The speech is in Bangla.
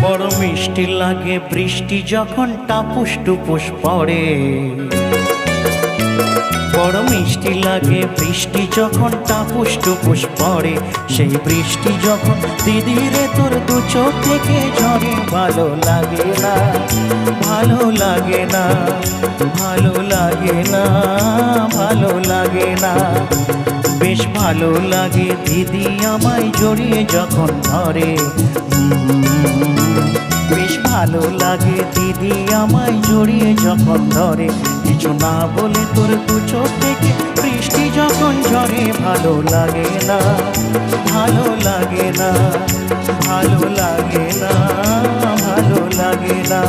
বড় মিষ্টি লাগে বৃষ্টি যখন টাপুস টুপুস পড়ে। বড় মিষ্টি লাগে বৃষ্টি যখন টাপুস টুপুস পড়ে। সেই বৃষ্টি যখন দিদিরে তোর দু চোখ থেকে ঝরে। ভালো লাগে না, ভালো লাগে না, ভালো লাগে না, ভালো লাগে না। বেশ ভালো লাগে দিদি আমায় জড়িয়ে যখন ধরে। বেশ ভালো লাগে দিদি আমায় জড়িয়ে যখন ধরে। কিছু না বলে তোর দু চোখ থেকে বৃষ্টি যখন ঝরে। ভালো লাগে না, ভালো লাগে না, ভালো লাগে না, ভালো লাগে না।